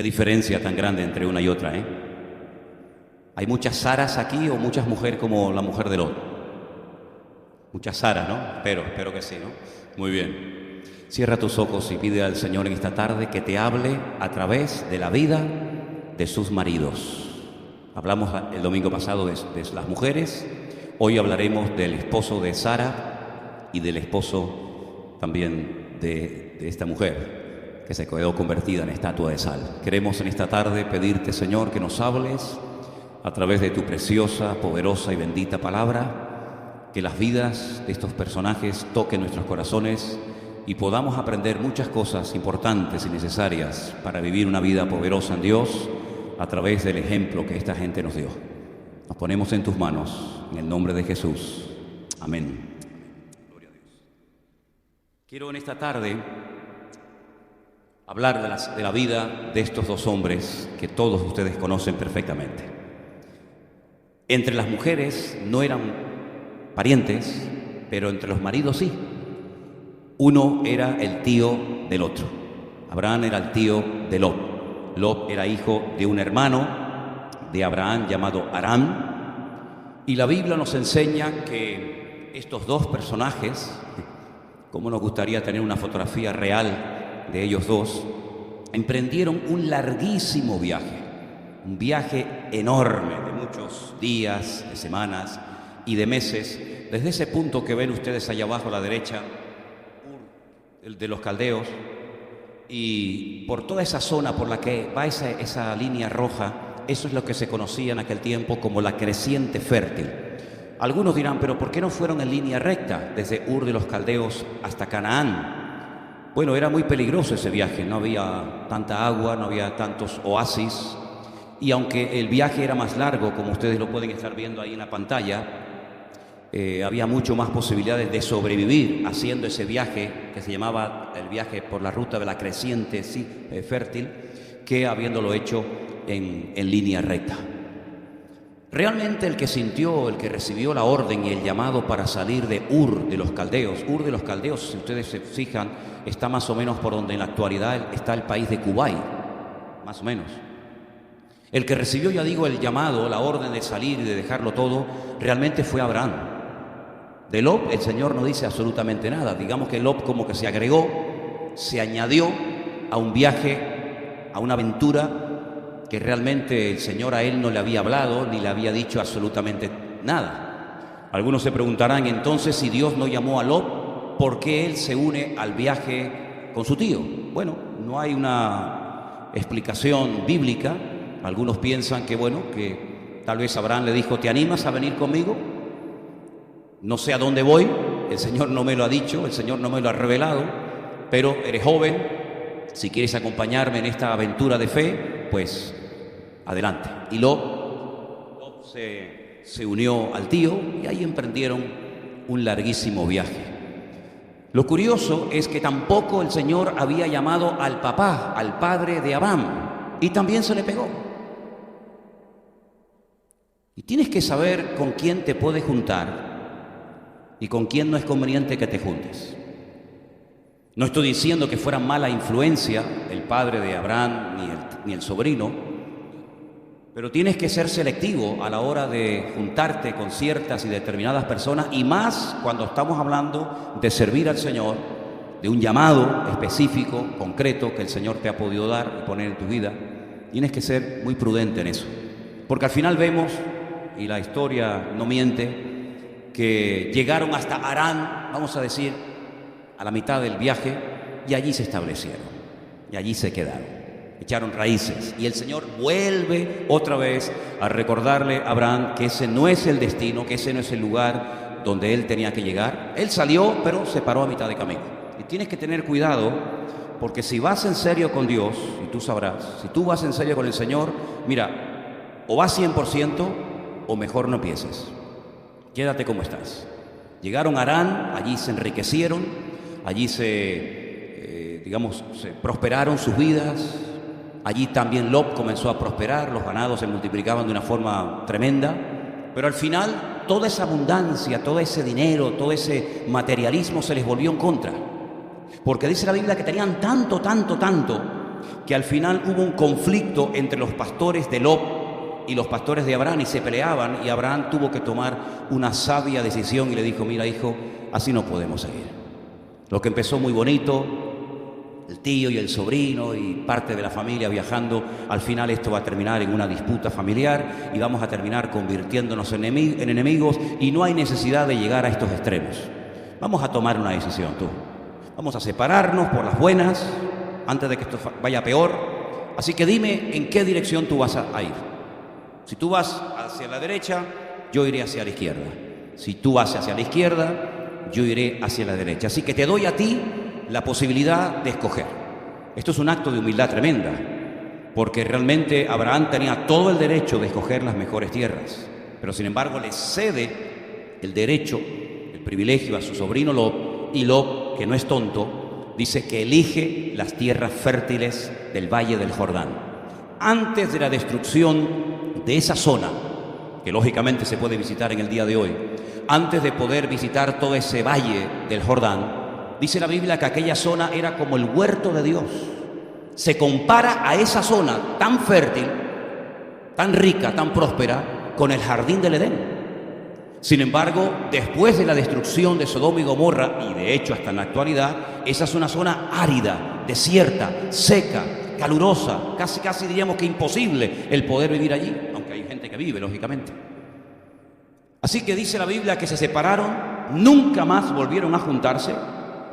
diferencia tan grande entre una y otra, ¿eh? Hay muchas Saras aquí o muchas mujeres como la mujer de Lot. Muchas Saras, ¿no? Espero que sí, ¿no? Muy bien. Cierra tus ojos y pide al Señor en esta tarde que te hable a través de la vida de sus maridos. Hablamos el domingo pasado de las mujeres. Hoy hablaremos del esposo de Sara y del esposo también de esta mujer que se quedó convertida en estatua de sal. Queremos en esta tarde pedirte, Señor, que nos hables a través de tu preciosa, poderosa y bendita palabra, que las vidas de estos personajes toquen nuestros corazones y podamos aprender muchas cosas importantes y necesarias para vivir una vida poderosa en Dios a través del ejemplo que esta gente nos dio. Nos ponemos en tus manos, en el nombre de Jesús. Amén. Gloria a Dios. Quiero en esta tarde hablar de la vida de estos dos hombres que todos ustedes conocen perfectamente. Entre las mujeres no eran parientes, pero entre los maridos sí. Uno era el tío del otro. Abraham era el tío de Lot. Lot era hijo de un hermano de Abraham llamado Aram. Y la Biblia nos enseña que estos dos personajes, como nos gustaría tener una fotografía real de ellos dos, emprendieron un larguísimo viaje, un viaje enorme de muchos días, de semanas y de meses, desde ese punto que ven ustedes allá abajo a la derecha, el de los caldeos, y por toda esa zona por la que va esa línea roja. Eso es lo que se conocía en aquel tiempo como la creciente fértil. Algunos dirán, pero ¿por qué no fueron en línea recta desde Ur de los Caldeos hasta Canaán? Bueno, era muy peligroso ese viaje, no había tanta agua, no había tantos oasis, y aunque el viaje era más largo, como ustedes lo pueden estar viendo ahí en la pantalla, había mucho más posibilidades de sobrevivir haciendo ese viaje que se llamaba el viaje por la ruta de la creciente fértil, que habiéndolo hecho en línea recta. Realmente el que recibió la orden y el llamado para salir de Ur de los Caldeos, si ustedes se fijan, está más o menos por donde en la actualidad está el país de Kuwait, más o menos. El que recibió, ya digo, el llamado, la orden de salir y de dejarlo todo, realmente fue Abraham. De Lot el Señor no dice absolutamente nada. Digamos que Lot como que se agregó, se añadió a un viaje, a una aventura que realmente el Señor a él no le había hablado ni le había dicho absolutamente nada. Algunos se preguntarán entonces, si Dios no llamó a Lot, ¿por qué él se une al viaje con su tío? Bueno, no hay una explicación bíblica. Algunos piensan que tal vez Abraham le dijo, ¿te animas a venir conmigo? No sé a dónde voy, el Señor no me lo ha dicho, el Señor no me lo ha revelado, pero eres joven, si quieres acompañarme en esta aventura de fe, pues adelante. Y Lot se unió al tío y ahí emprendieron un larguísimo viaje. Lo curioso es que tampoco el Señor había llamado al papá, al padre de Abraham, y también se le pegó. Y tienes que saber con quién te puedes juntar y con quién no es conveniente que te juntes. No estoy diciendo que fuera mala influencia el padre de Abraham ni el sobrino, pero tienes que ser selectivo a la hora de juntarte con ciertas y determinadas personas, y más cuando estamos hablando de servir al Señor, de un llamado específico, concreto, que el Señor te ha podido dar y poner en tu vida. Tienes que ser muy prudente en eso, porque al final vemos, y la historia no miente, que llegaron hasta Harán, vamos a decir, a la mitad del viaje, y allí se establecieron, y allí se quedaron, echaron raíces, y el Señor vuelve otra vez a recordarle a Abraham que ese no es el destino, que ese no es el lugar donde él tenía que llegar. Él salió, pero se paró a mitad de camino, y tienes que tener cuidado, porque si vas en serio con Dios, y tú sabrás, si tú vas en serio con el Señor, mira, o vas 100%, o mejor no empieces. Quédate como estás. Llegaron a Harán, allí se enriquecieron, allí se prosperaron sus vidas. Allí también Lot comenzó a prosperar, los ganados se multiplicaban de una forma tremenda. Pero al final, toda esa abundancia, todo ese dinero, todo ese materialismo se les volvió en contra. Porque dice la Biblia que tenían tanto, que al final hubo un conflicto entre los pastores de Lot y los pastores de Abraham y se peleaban, y Abraham tuvo que tomar una sabia decisión y le dijo: mira, hijo, así no podemos seguir. Lo que empezó muy bonito, el tío y el sobrino y parte de la familia viajando, al final esto va a terminar en una disputa familiar y vamos a terminar convirtiéndonos en enemigos, y no hay necesidad de llegar a estos extremos. Vamos a tomar una decisión, tú. Vamos a separarnos por las buenas antes de que esto vaya peor. Así que dime en qué dirección tú vas a ir. Si tú vas hacia la derecha, yo iré hacia la izquierda. Si tú vas hacia la izquierda, yo iré hacia la derecha. Así que te doy a ti la posibilidad de escoger. Esto es un acto de humildad tremenda, porque realmente Abraham tenía todo el derecho de escoger las mejores tierras, pero sin embargo le cede el derecho, el privilegio a su sobrino Lot, y Lot, que no es tonto, dice que elige las tierras fértiles del valle del Jordán. Antes de la destrucción de esa zona, que lógicamente se puede visitar en el día de hoy, antes de poder visitar todo ese valle del Jordán, dice la Biblia que aquella zona era como el huerto de Dios. Se compara a esa zona tan fértil, tan rica, tan próspera, con el jardín del Edén. Sin embargo, después de la destrucción de Sodoma y Gomorra, y de hecho hasta en la actualidad, esa es una zona árida, desierta, seca, calurosa, casi diríamos que imposible el poder vivir allí, aunque hay gente que vive, lógicamente. Así que dice la Biblia que se separaron, nunca más volvieron a juntarse,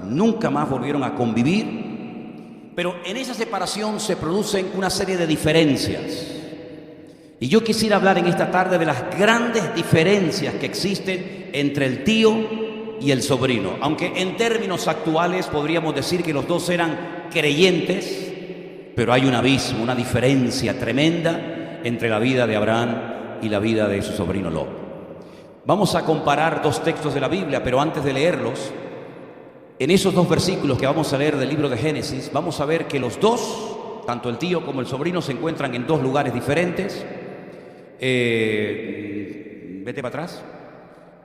nunca más volvieron a convivir, pero en esa separación se producen una serie de diferencias. Y yo quisiera hablar en esta tarde de las grandes diferencias que existen entre el tío y el sobrino, aunque en términos actuales podríamos decir que los dos eran creyentes, pero hay un abismo, una diferencia tremenda entre la vida de Abraham y la vida de su sobrino Lot. Vamos a comparar dos textos de la Biblia, pero antes de leerlos, en esos dos versículos que vamos a leer del libro de Génesis, vamos a ver que los dos, tanto el tío como el sobrino, se encuentran en dos lugares diferentes. Vete para atrás.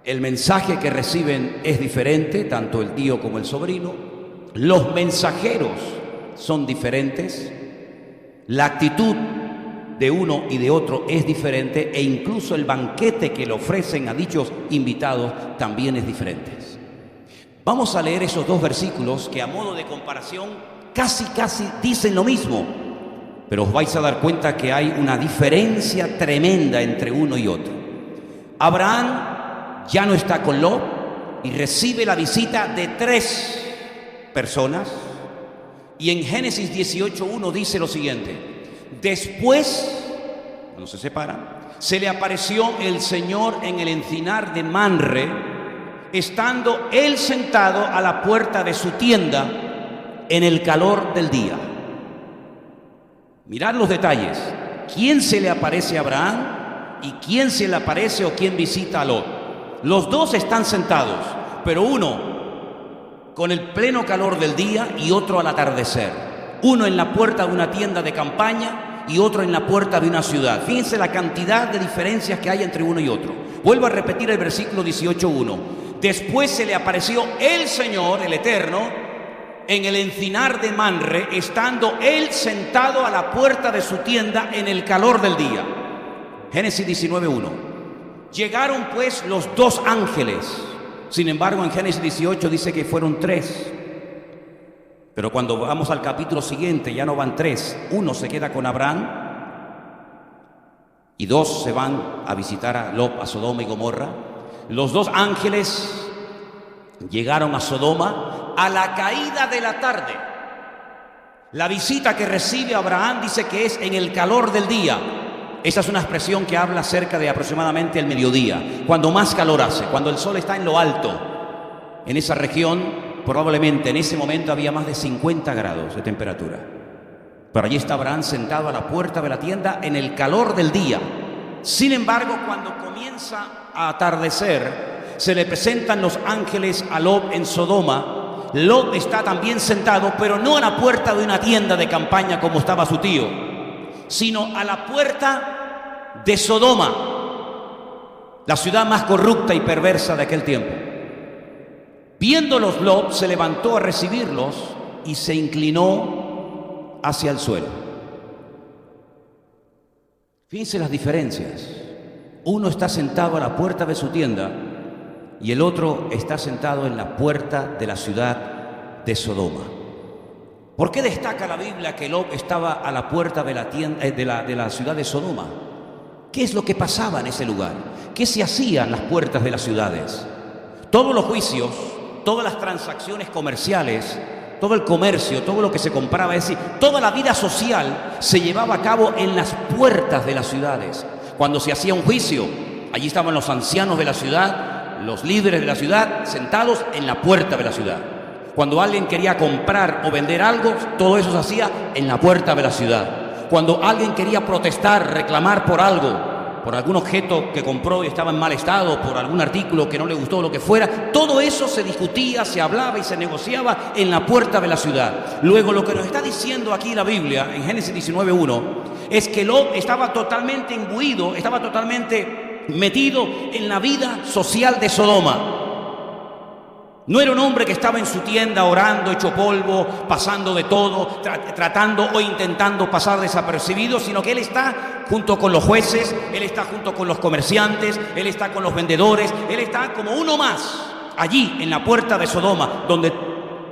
El mensaje que reciben es diferente, tanto el tío como el sobrino. Los mensajeros son diferentes. La actitud de uno y de otro es diferente, e incluso el banquete que le ofrecen a dichos invitados también es diferente. Vamos a leer esos dos versículos que a modo de comparación casi dicen lo mismo, pero os vais a dar cuenta que hay una diferencia tremenda entre uno y otro. Abraham ya no está con Lot y recibe la visita de 3 personas, y en Génesis 18:1 dice lo siguiente: después, cuando se separan, se le apareció el Señor en el encinar de Manre, estando él sentado a la puerta de su tienda en el calor del día. Mirad los detalles. ¿Quién se le aparece a Abraham y quién se le aparece o quién visita a Lot? Los dos están sentados, pero uno con el pleno calor del día y otro al atardecer. Uno en la puerta de una tienda de campaña y otro en la puerta de una ciudad. Fíjense la cantidad de diferencias que hay entre uno y otro. Vuelvo a repetir el versículo 18:1. Después se le apareció el Señor, el Eterno, en el encinar de Manre, estando él sentado a la puerta de su tienda en el calor del día. Génesis 19:1. Llegaron pues los 2 ángeles. Sin embargo, en Génesis 18 dice que fueron 3. Pero cuando vamos al capítulo siguiente ya no van 3. Uno se queda con Abraham y 2 se van a visitar a Lot, a Sodoma y Gomorra. Los 2 ángeles llegaron a Sodoma a la caída de la tarde. La visita que recibe Abraham dice que es en el calor del día. Esa es una expresión que habla cerca de aproximadamente el mediodía, cuando más calor hace, cuando el sol está en lo alto. En esa región, probablemente en ese momento había más de 50 grados de temperatura. Pero allí está Abraham sentado a la puerta de la tienda en el calor del día. Sin embargo, cuando comienza a atardecer, se le presentan los ángeles a Lot en Sodoma. Lot está también sentado, pero no a la puerta de una tienda de campaña como estaba su tío, sino a la puerta de Sodoma, la ciudad más corrupta y perversa de aquel tiempo. Viéndolos, Lot se levantó a recibirlos y se inclinó hacia el suelo. Fíjense las diferencias. Uno está sentado a la puerta de su tienda y el otro está sentado en la puerta de la ciudad de Sodoma. ¿Por qué destaca la Biblia que Lot estaba a la puerta de la ciudad de Sodoma? ¿Qué es lo que pasaba en ese lugar? ¿Qué se hacía en las puertas de las ciudades? Todos los juicios, todas las transacciones comerciales, todo el comercio, todo lo que se compraba, es decir, toda la vida social se llevaba a cabo en las puertas de las ciudades. Cuando se hacía un juicio, allí estaban los ancianos de la ciudad, los líderes de la ciudad, sentados en la puerta de la ciudad. Cuando alguien quería comprar o vender algo, todo eso se hacía en la puerta de la ciudad. Cuando alguien quería protestar, reclamar por algo, por algún objeto que compró y estaba en mal estado, por algún artículo que no le gustó, lo que fuera, todo eso se discutía, se hablaba y se negociaba en la puerta de la ciudad. Luego, lo que nos está diciendo aquí la Biblia, en Génesis 19:1, es que Lot estaba totalmente imbuido, estaba totalmente metido en la vida social de Sodoma. No era un hombre que estaba en su tienda orando, hecho polvo, pasando de todo, tratando o intentando pasar desapercibido, sino que él está junto con los jueces, él está junto con los comerciantes, él está con los vendedores, él está como uno más, allí en la puerta de Sodoma, donde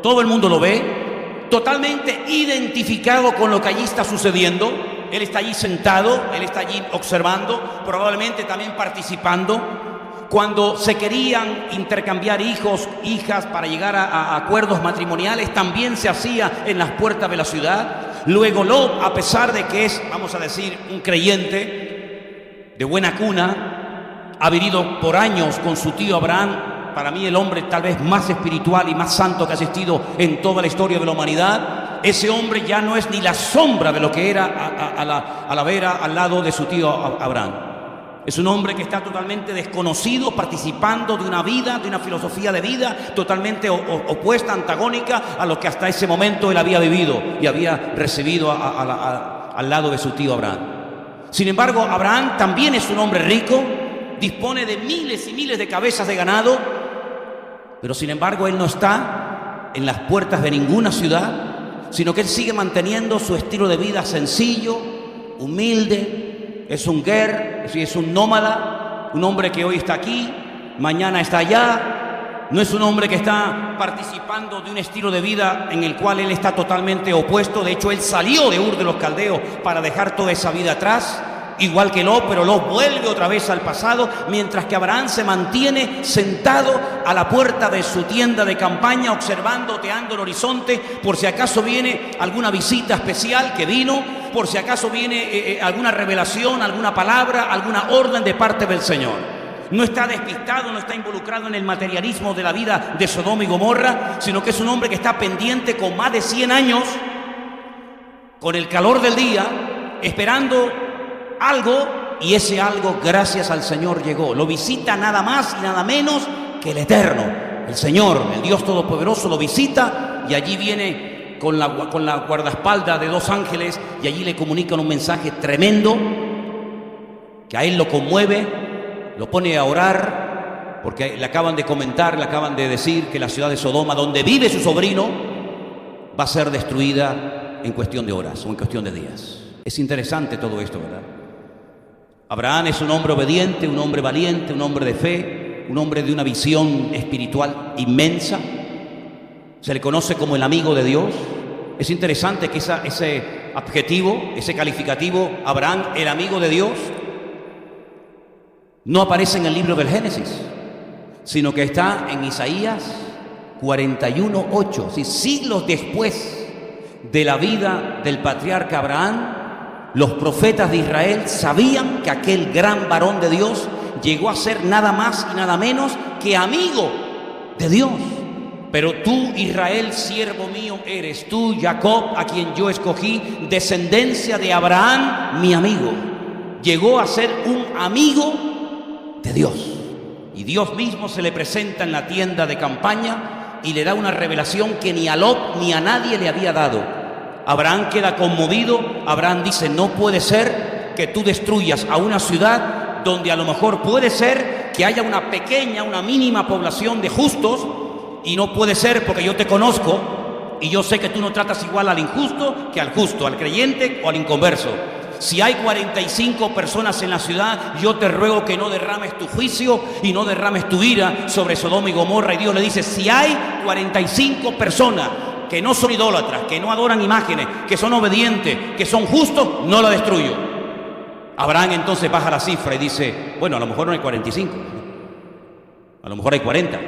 todo el mundo lo ve, totalmente identificado con lo que allí está sucediendo. Él está allí sentado, él está allí observando, probablemente también participando. Cuando se querían intercambiar hijos, hijas para llegar a acuerdos matrimoniales, también se hacía en las puertas de la ciudad. Luego Lot, a pesar de que es, vamos a decir, un creyente de buena cuna, ha vivido por años con su tío Abraham, para mí el hombre tal vez más espiritual y más santo que ha existido en toda la historia de la humanidad, ese hombre ya no es ni la sombra de lo que era a la vera al lado de su tío Abraham. Es un hombre que está totalmente desconocido, participando de una vida, de una filosofía de vida totalmente opuesta, antagónica a lo que hasta ese momento él había vivido y había recibido al lado de su tío Abraham. Sin embargo, Abraham también es un hombre rico, dispone de miles y miles de cabezas de ganado, pero sin embargo él no está en las puertas de ninguna ciudad, sino que él sigue manteniendo su estilo de vida sencillo, humilde. Es un ger, es un nómada, un hombre que hoy está aquí, mañana está allá. No es un hombre que está participando de un estilo de vida en el cual él está totalmente opuesto. De hecho, él salió de Ur de los Caldeos para dejar toda esa vida atrás, igual que Lot, pero Lot vuelve otra vez al pasado, mientras que Abraham se mantiene sentado a la puerta de su tienda de campaña, observando, oteando el horizonte, por si acaso viene alguna visita especial que vino, por si acaso viene alguna revelación, alguna palabra, alguna orden de parte del Señor. No está despistado, no está involucrado en el materialismo de la vida de Sodoma y Gomorra, sino que es un hombre que está pendiente con más de 100 años, con el calor del día, esperando algo, y ese algo, gracias al Señor, llegó. Lo visita nada más y nada menos que el Eterno, el Señor, el Dios Todopoderoso lo visita, y allí viene con la guardaespaldas de 2 ángeles, y allí le comunican un mensaje tremendo que a él lo conmueve, lo pone a orar, porque le acaban de comentar, le acaban de decir que la ciudad de Sodoma, donde vive su sobrino, va a ser destruida en cuestión de horas o en cuestión de días. Es interesante todo esto, ¿verdad? Abraham es un hombre obediente, un hombre valiente, un hombre de fe, un hombre de una visión espiritual inmensa. Se le conoce como el amigo de Dios. Es interesante que ese adjetivo, ese calificativo, Abraham, el amigo de Dios, no aparece en el libro del Génesis, sino que está en Isaías 41:8. Siglos después de la vida del patriarca Abraham, los profetas de Israel sabían que aquel gran varón de Dios llegó a ser nada más y nada menos que amigo de Dios. Pero tú, Israel, siervo mío eres, tú, Jacob, a quien yo escogí, descendencia de Abraham, mi amigo. Llegó a ser un amigo de Dios. Y Dios mismo se le presenta en la tienda de campaña y le da una revelación que ni a Lot ni a nadie le había dado. Abraham queda conmovido. Abraham dice: no puede ser que tú destruyas a una ciudad donde a lo mejor puede ser que haya una pequeña, una mínima población de justos, y no puede ser porque yo te conozco y yo sé que tú no tratas igual al injusto que al justo, al creyente o al inconverso. Si hay 45 personas en la ciudad, yo te ruego que no derrames tu juicio y no derrames tu ira sobre Sodoma y Gomorra. Y Dios le dice, si hay 45 personas que no son idólatras, que no adoran imágenes, que son obedientes, que son justos, no la destruyo. Abraham entonces baja la cifra y dice, bueno, a lo mejor no hay 45, a lo mejor hay 40.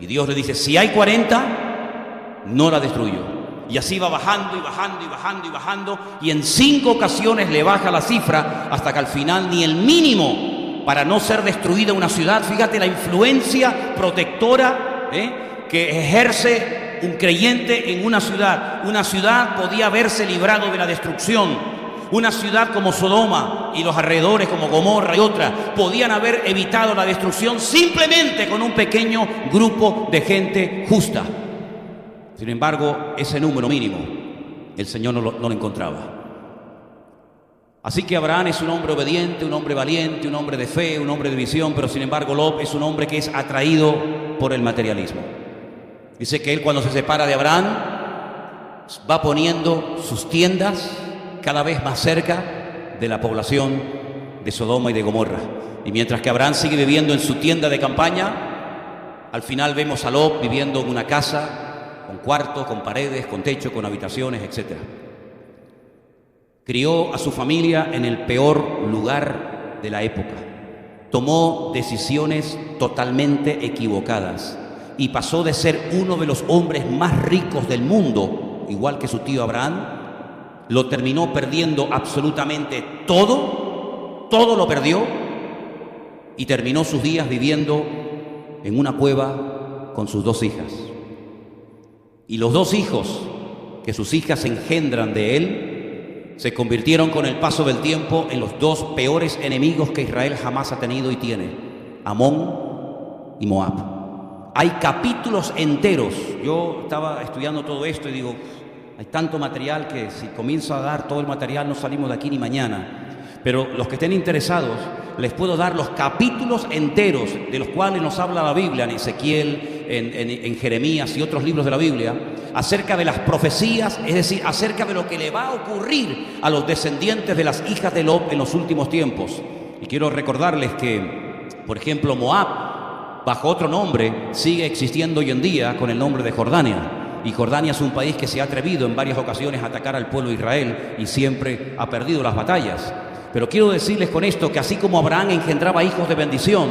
Y Dios le dice, si hay 40, no la destruyo. Y así va bajando y bajando y bajando y bajando, y en 5 ocasiones le baja la cifra hasta que al final ni el mínimo para no ser destruida una ciudad. Fíjate la influencia protectora que ejerce un creyente en una ciudad. Una ciudad podía haberse librado de la destrucción. Una ciudad como Sodoma y los alrededores como Gomorra y otras podían haber evitado la destrucción simplemente con un pequeño grupo de gente justa. Sin embargo, ese número mínimo, el Señor no lo encontraba. Así que Abraham es un hombre obediente, un hombre valiente, un hombre de fe, un hombre de visión, pero sin embargo Lot es un hombre que es atraído por el materialismo. Dice que él, cuando se separa de Abraham, va poniendo sus tiendas cada vez más cerca de la población de Sodoma y de Gomorra. Y mientras que Abraham sigue viviendo en su tienda de campaña, al final vemos a Lot viviendo en una casa con cuartos, con paredes, con techo, con habitaciones, etc. Crió a su familia en el peor lugar de la época. Tomó decisiones totalmente equivocadas y pasó de ser uno de los hombres más ricos del mundo, igual que su tío Abraham. Lo terminó perdiendo absolutamente todo lo perdió, y terminó sus días viviendo en una cueva con sus 2 hijas. Y los 2 hijos que sus hijas engendran de él se convirtieron con el paso del tiempo en los 2 peores enemigos que Israel jamás ha tenido y tiene: Amón y Moab. Hay capítulos enteros. Yo estaba estudiando todo esto y digo, hay tanto material que si comienzo a dar todo el material no salimos de aquí ni mañana. Pero los que estén interesados, les puedo dar los capítulos enteros de los cuales nos habla la Biblia, en Ezequiel, en Jeremías y otros libros de la Biblia, acerca de las profecías, es decir, acerca de lo que le va a ocurrir a los descendientes de las hijas de Lot en los últimos tiempos. Y quiero recordarles que, por ejemplo, Moab, bajo otro nombre, sigue existiendo hoy en día con el nombre de Jordania. Y Jordania es un país que se ha atrevido en varias ocasiones a atacar al pueblo de Israel y siempre ha perdido las batallas. Pero quiero decirles con esto que así como Abraham engendraba hijos de bendición,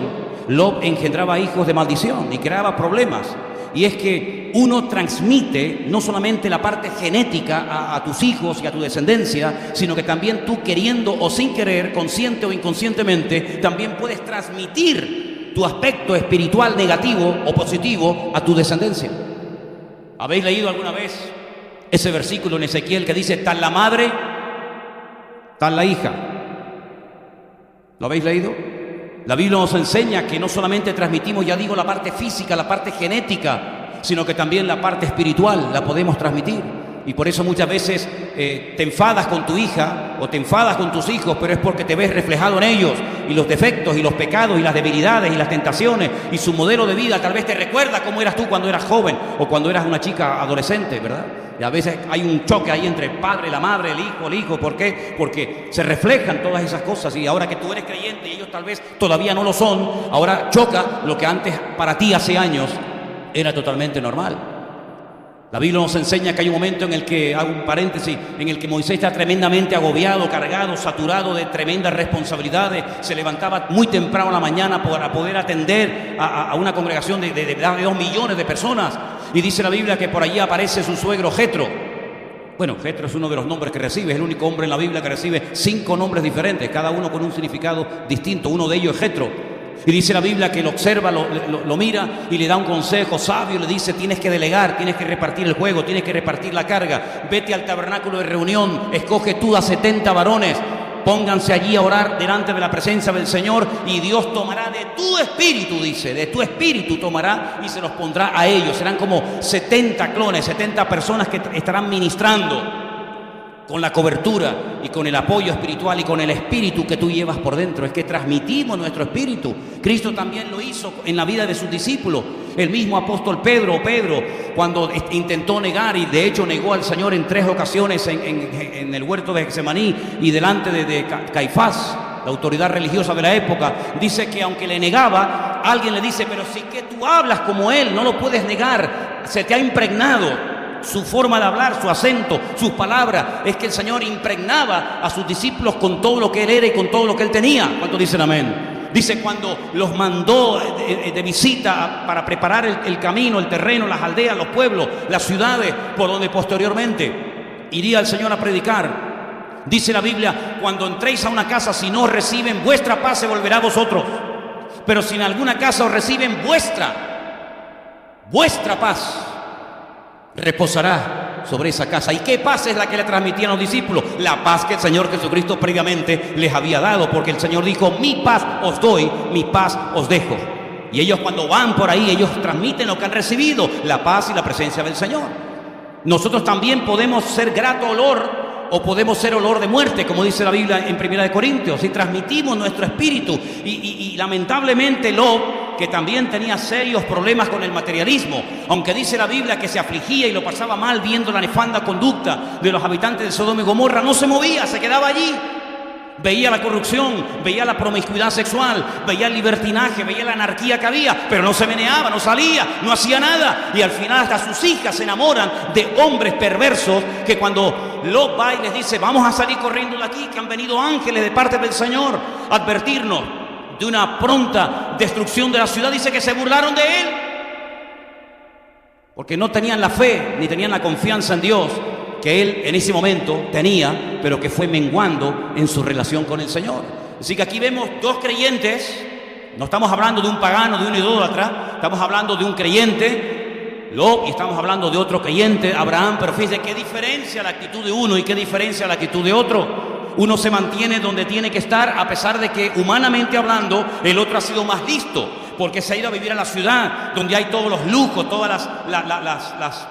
Lot engendraba hijos de maldición y creaba problemas. Y es que uno transmite no solamente la parte genética a tus hijos y a tu descendencia, sino que también tú, queriendo o sin querer, consciente o inconscientemente, también puedes transmitir tu aspecto espiritual negativo o positivo a tu descendencia. ¿Habéis leído alguna vez ese versículo en Ezequiel que dice, tal la madre, tal la hija? ¿Lo habéis leído? La Biblia nos enseña que no solamente transmitimos, ya digo, la parte física, la parte genética, sino que también la parte espiritual la podemos transmitir. Y por eso muchas veces te enfadas con tu hija o te enfadas con tus hijos, pero es porque te ves reflejado en ellos, y los defectos y los pecados y las debilidades y las tentaciones y su modelo de vida tal vez te recuerda cómo eras tú cuando eras joven o cuando eras una chica adolescente, ¿verdad? Y a veces hay un choque ahí entre el padre, la madre, el hijo. ¿Por qué? Porque se reflejan todas esas cosas, y ahora que tú eres creyente y ellos tal vez todavía no lo son, ahora choca lo que antes para ti hace años era totalmente normal. La Biblia nos enseña que hay un momento en el que, hago un paréntesis, en el que Moisés está tremendamente agobiado, cargado, saturado de tremendas responsabilidades. Se levantaba muy temprano en la mañana para poder atender a una congregación de 2 millones de personas. Y dice la Biblia que por allí aparece su suegro Jetro. Bueno, Jetro es uno de los nombres que recibe, es el único hombre en la Biblia que recibe 5 nombres diferentes, cada uno con un significado distinto. Uno de ellos es Jetro. Y dice la Biblia que lo observa, lo mira y le da un consejo sabio. Le dice, tienes que delegar, tienes que repartir el juego, tienes que repartir la carga. Vete al tabernáculo de reunión, escoge tú a 70 varones, pónganse allí a orar delante de la presencia del Señor, y Dios tomará de tu espíritu, dice, de tu espíritu tomará y se los pondrá a ellos. Serán como 70 clones, 70 personas que estarán ministrando. con la cobertura y con el apoyo espiritual y con el espíritu que tú llevas por dentro. Es que transmitimos nuestro espíritu. Cristo también lo hizo en la vida de sus discípulos. El mismo apóstol Pedro, cuando intentó negar, y de hecho negó al Señor en 3 ocasiones en el huerto de Getsemaní y delante de Caifás, la autoridad religiosa de la época, dice que aunque le negaba, alguien le dice: pero si que tú hablas como él, no lo puedes negar, se te ha impregnado su forma de hablar, su acento, sus palabras. Es que el Señor impregnaba a sus discípulos con todo lo que Él era y con todo lo que Él tenía. ¿Cuántos dicen amén? Dice, cuando los mandó de visita para preparar el camino, el terreno, las aldeas, los pueblos, las ciudades, por donde posteriormente iría el Señor a predicar. Dice la Biblia: cuando entréis a una casa, si no os reciben vuestra paz, se volverá a vosotros. Pero si en alguna casa os reciben, vuestra paz reposará sobre esa casa. ¿Y qué paz es la que le transmitían los discípulos? La paz que el Señor Jesucristo previamente les había dado, porque el Señor dijo: mi paz os doy, mi paz os dejo. Y ellos, cuando van por ahí, ellos transmiten lo que han recibido, la paz y la presencia del Señor. Nosotros también podemos ser grato olor, o podemos ser olor de muerte, como dice la Biblia en 1 Corintios, si transmitimos nuestro espíritu. Y lamentablemente Lot, que también tenía serios problemas con el materialismo, aunque dice la Biblia que se afligía y lo pasaba mal viendo la nefanda conducta de los habitantes de Sodoma y Gomorra, no se movía, se quedaba allí. Veía la corrupción, veía la promiscuidad sexual, veía el libertinaje, veía la anarquía que había, pero no se meneaba, no salía, no hacía nada. Y al final hasta sus hijas se enamoran de hombres perversos, que cuando Lot va y les dice: vamos a salir corriendo de aquí, que han venido ángeles de parte del Señor a advertirnos de una pronta destrucción de la ciudad, dice que se burlaron de él, porque no tenían la fe ni tenían la confianza en Dios que él en ese momento tenía, pero que fue menguando en su relación con el Señor. Así que aquí vemos dos creyentes. No estamos hablando de un pagano, de un idólatra, estamos hablando de un creyente, Lot, y estamos hablando de otro creyente, Abraham. Pero fíjense qué diferencia la actitud de uno y qué diferencia la actitud de otro. Uno se mantiene donde tiene que estar, a pesar de que, humanamente hablando, el otro ha sido más listo, porque se ha ido a vivir a la ciudad, donde hay todos los lujos, todas las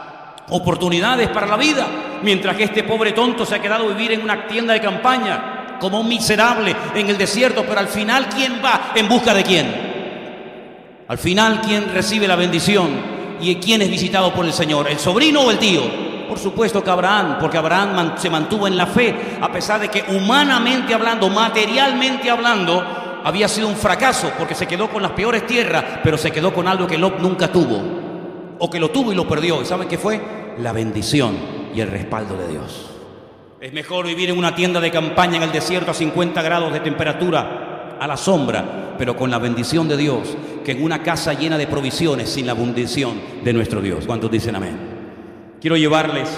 oportunidades para la vida, mientras que este pobre tonto se ha quedado a vivir en una tienda de campaña, como un miserable en el desierto. Pero al final, ¿quién va en busca de quién? Al final, ¿quién recibe la bendición? ¿Y quién es visitado por el Señor? ¿El sobrino o el tío? Por supuesto que Abraham, porque Abraham se mantuvo en la fe, a pesar de que humanamente hablando, materialmente hablando, había sido un fracaso, porque se quedó con las peores tierras, pero se quedó con algo que Lot nunca tuvo, o que lo tuvo y lo perdió. ¿Y saben qué fue? La bendición y el respaldo de Dios. Es mejor vivir en una tienda de campaña en el desierto a 50 grados de temperatura, a la sombra, pero con la bendición de Dios, que en una casa llena de provisiones sin la bendición de nuestro Dios. ¿Cuántos dicen amén? Quiero llevarles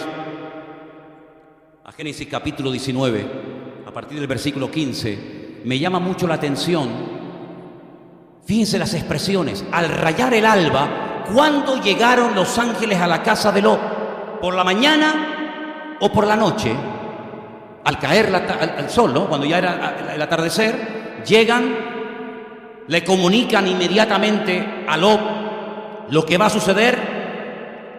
a Génesis capítulo 19, a partir del versículo 15. Me llama mucho la atención. Fíjense las expresiones. Al rayar el alba, ¿cuándo llegaron los ángeles a la casa de Lot? ¿Por la mañana o por la noche? Al caer el sol, ¿no? Cuando ya era el atardecer, llegan, le comunican inmediatamente a Lot lo que va a suceder.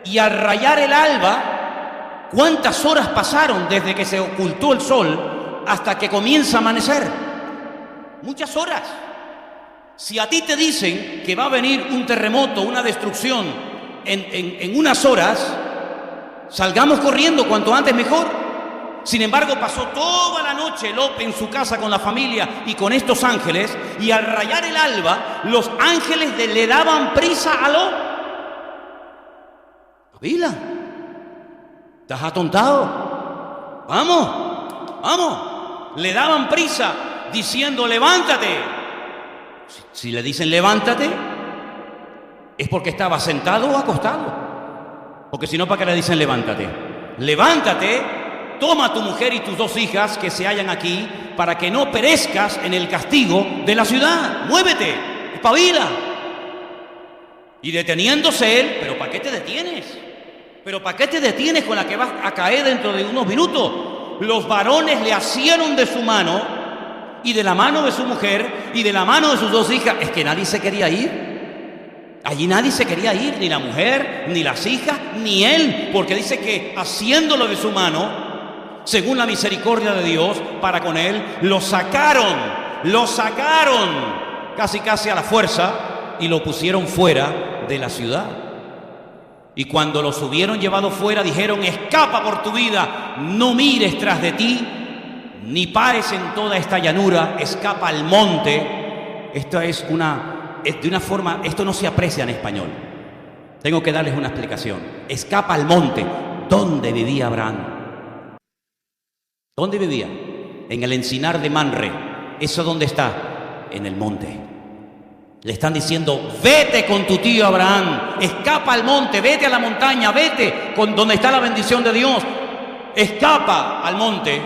Y al rayar el alba, ¿cuántas horas pasaron desde que se ocultó el sol hasta que comienza a amanecer? Muchas horas. Si a ti te dicen que va a venir un terremoto, una destrucción en unas horas, salgamos corriendo cuanto antes mejor. Sin embargo, pasó toda la noche Lot en su casa con la familia y con estos ángeles, y al rayar el alba, los ángeles le daban prisa a Lot. Vila, ¿estás atontado? Vamos. Le daban prisa diciendo: levántate. Si le dicen levántate, es porque estaba sentado o acostado. Porque si no, ¿para qué le dicen levántate? Levántate, toma a tu mujer y tus 2 hijas que se hallan aquí, para que no perezcas en el castigo de la ciudad. Muévete, espabila. Y deteniéndose él: ¿pero para qué te detienes? ¿Pero para qué te detienes con la que vas a caer dentro de unos minutos? Los varones le asieron de su mano y de la mano de su mujer y de la mano de sus 2 hijas. Es que nadie se quería ir. Allí nadie se quería ir, ni la mujer, ni las hijas, ni él, porque dice que asiéndolo de su mano, según la misericordia de Dios para con él, lo sacaron casi a la fuerza y lo pusieron fuera de la ciudad. Y cuando los hubieron llevado fuera, dijeron: escapa por tu vida, no mires tras de ti, ni pares en toda esta llanura, escapa al monte. Esto es de una forma, esto no se aprecia en español. Tengo que darles una explicación. Escapa al monte. ¿Dónde vivía Abraham? ¿Dónde vivía? En el encinar de Manre. ¿Eso dónde está? En el monte. Le están diciendo: vete con tu tío Abraham, escapa al monte, vete a la montaña, vete con donde está la bendición de Dios, escapa al monte,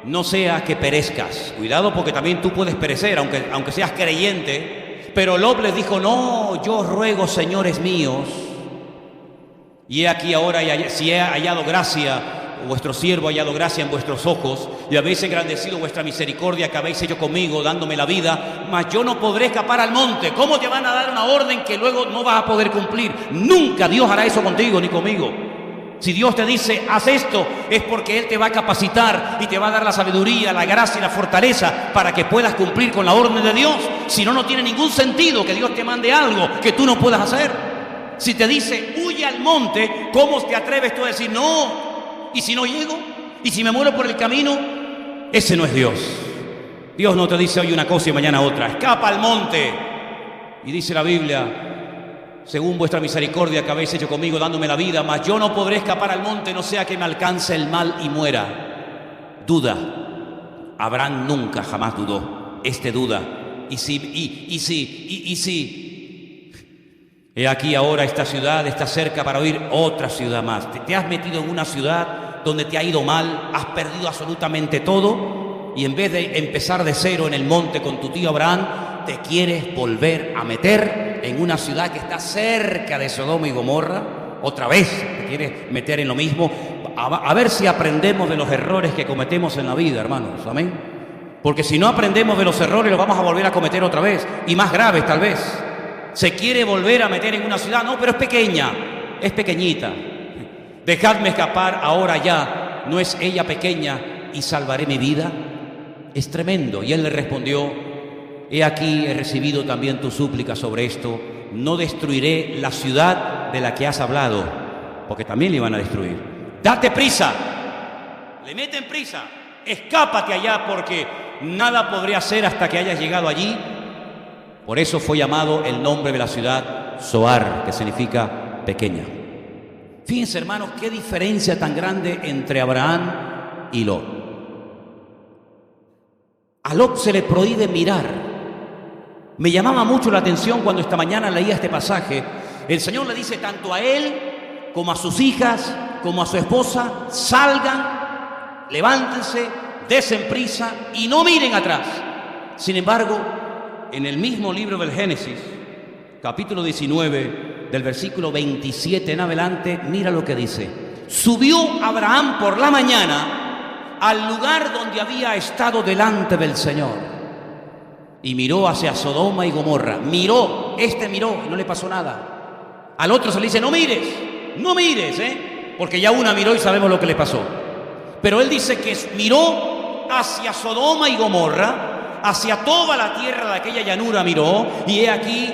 no sea que perezcas. Cuidado, porque también tú puedes perecer, aunque seas creyente. Pero Lot les dijo: no, yo os ruego, señores míos, y he aquí ahora, si he hallado gracia, vuestro siervo ha hallado gracia en vuestros ojos, y habéis engrandecido vuestra misericordia que habéis hecho conmigo, dándome la vida, mas yo no podré escapar al monte. ¿Cómo te van a dar una orden que luego no vas a poder cumplir? Nunca Dios hará eso contigo ni conmigo. Si Dios te dice: haz esto, es porque Él te va a capacitar y te va a dar la sabiduría, la gracia y la fortaleza para que puedas cumplir con la orden de Dios. Si no, no tiene ningún sentido que Dios te mande algo que tú no puedas hacer. Si te dice: huye al monte, ¿cómo te atreves tú a decir no? ¿Y si no llego? ¿Y si me muero por el camino? Ese no es Dios. Dios no te dice hoy una cosa y mañana otra. Escapa al monte. Y dice la Biblia: según vuestra misericordia que habéis hecho conmigo, dándome la vida, mas yo no podré escapar al monte, no sea que me alcance el mal y muera. Duda. Abraham nunca jamás dudó. Duda. Y si he aquí ahora esta ciudad está cerca para oír otra ciudad más. Te has metido en una ciudad donde te ha ido mal, has perdido absolutamente todo, y en vez de empezar de cero en el monte con tu tío Abraham, te quieres volver a meter en una ciudad que está cerca de Sodoma y Gomorra. Otra vez te quieres meter en lo mismo. A ver si aprendemos de los errores que cometemos en la vida, hermanos. Amén. Porque si no aprendemos de los errores, los vamos a volver a cometer otra vez, y más graves tal vez. Se quiere volver a meter en una ciudad. No, pero es pequeña, es pequeñita. Dejadme escapar ahora ya. ¿No es ella pequeña y salvaré mi vida? Es tremendo. Y él le respondió: he aquí, he recibido también tu súplica sobre esto. No destruiré la ciudad de la que has hablado, porque también le iban a destruir. Date prisa. Le meten prisa. Escápate allá, porque nada podré hacer hasta que hayas llegado allí. Por eso fue llamado el nombre de la ciudad Zoar, que significa pequeña. Fíjense, hermanos, qué diferencia tan grande entre Abraham y Lot. A Lot se le prohíbe mirar. Me llamaba mucho la atención cuando esta mañana leía este pasaje. El Señor le dice tanto a él como a sus hijas, como a su esposa: salgan, levántense, desen prisa y no miren atrás. Sin embargo, en el mismo libro del Génesis, capítulo 19, del versículo 27 en adelante, mira lo que dice: subió Abraham por la mañana al lugar donde había estado delante del Señor y miró hacia Sodoma y Gomorra. Miró, miró y no le pasó nada. Al otro se le dice: no mires, porque ya una miró y sabemos lo que le pasó. Pero él dice que miró hacia Sodoma y Gomorra, hacia toda la tierra de aquella llanura miró, y he aquí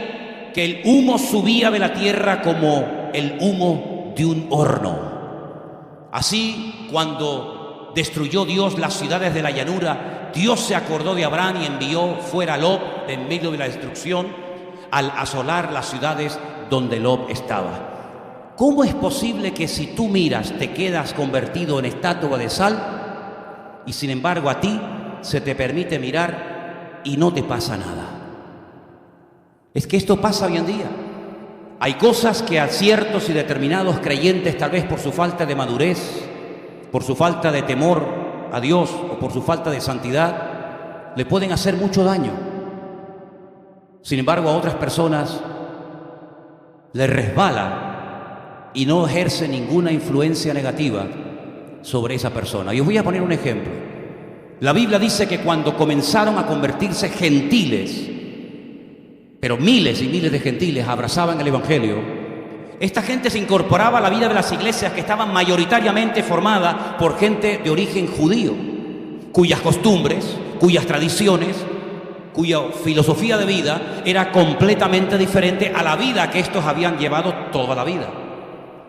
que el humo subía de la tierra como el humo de un horno. Así, cuando destruyó Dios las ciudades de la llanura, Dios se acordó de Abraham y envió fuera a Lot en medio de la destrucción, al asolar las ciudades donde Lot estaba. ¿Cómo es posible que si tú miras te quedas convertido en estatua de sal, y sin embargo a ti se te permite mirar y no te pasa nada? Es que esto pasa hoy en día. Hay cosas que a ciertos y determinados creyentes, tal vez por su falta de madurez, por su falta de temor a Dios o por su falta de santidad, le pueden hacer mucho daño. Sin embargo, a otras personas les resbala y no ejerce ninguna influencia negativa sobre esa persona. Y os voy a poner un ejemplo. La Biblia dice que cuando comenzaron a convertirse gentiles, pero miles y miles de gentiles abrazaban el Evangelio, Esta gente se incorporaba a la vida de las iglesias que estaban mayoritariamente formadas por gente de origen judío, cuyas costumbres, cuyas tradiciones, cuya filosofía de vida era completamente diferente a la vida que estos habían llevado toda la vida.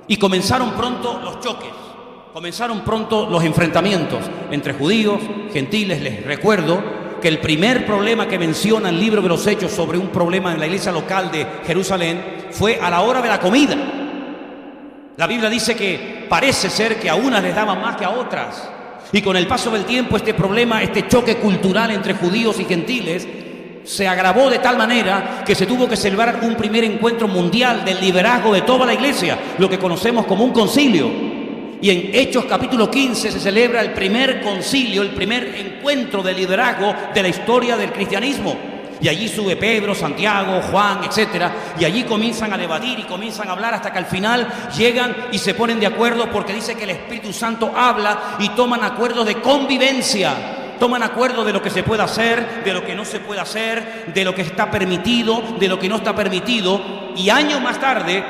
Y comenzaron pronto los choques, comenzaron pronto los enfrentamientos entre judíos, gentiles. Les recuerdo que el primer problema que menciona el libro de los Hechos sobre un problema en la iglesia local de Jerusalén fue a la hora de la comida. La Biblia dice que parece ser que a unas les daban más que a otras. Y con el paso del tiempo este problema, este choque cultural entre judíos y gentiles se agravó de tal manera que se tuvo que celebrar un primer encuentro mundial del liderazgo de toda la iglesia, lo que conocemos como un concilio. Y en Hechos capítulo 15 se celebra el primer concilio, el primer encuentro de liderazgo de la historia del cristianismo. Y allí sube Pedro, Santiago, Juan, etcétera, y allí comienzan a debatir y comienzan a hablar hasta que al final llegan y se ponen de acuerdo, porque dice que el Espíritu Santo habla y toman acuerdos de convivencia, toman acuerdo de lo que se puede hacer, de lo que no se puede hacer, de lo que está permitido, de lo que no está permitido. Y años más tarde,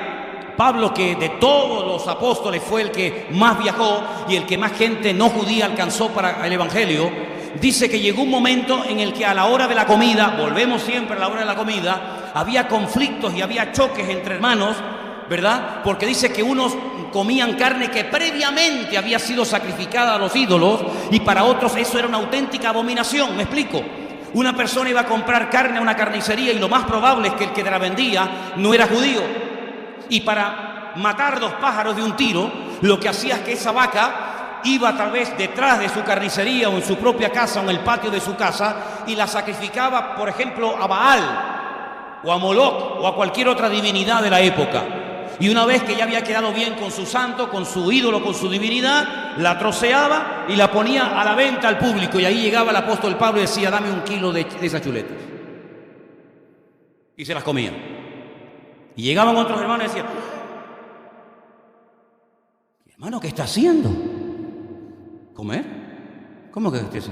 Pablo, que de todos los apóstoles fue el que más viajó y el que más gente no judía alcanzó para el Evangelio, dice que llegó un momento en el que a la hora de la comida, volvemos siempre a la hora de la comida, había conflictos y había choques entre hermanos, ¿verdad? Porque dice que unos comían carne que previamente había sido sacrificada a los ídolos y para otros eso era una auténtica abominación. ¿Me explico? Una persona iba a comprar carne a una carnicería y lo más probable es que el que te la vendía no era judío. Y para matar dos pájaros de un tiro, lo que hacía es que esa vaca iba tal vez detrás de su carnicería o en su propia casa o en el patio de su casa y la sacrificaba, por ejemplo, a Baal o a Moloch o a cualquier otra divinidad de la época. Y una vez que ya había quedado bien con su santo, con su ídolo, con su divinidad, la troceaba y la ponía a la venta al público. Y ahí llegaba el apóstol Pablo y decía: dame 1 kilo de esas chuletas. Y se las comía. Y llegaban otros hermanos y decían: hermano, ¿qué está haciendo? ¿Comer? ¿Cómo que usted?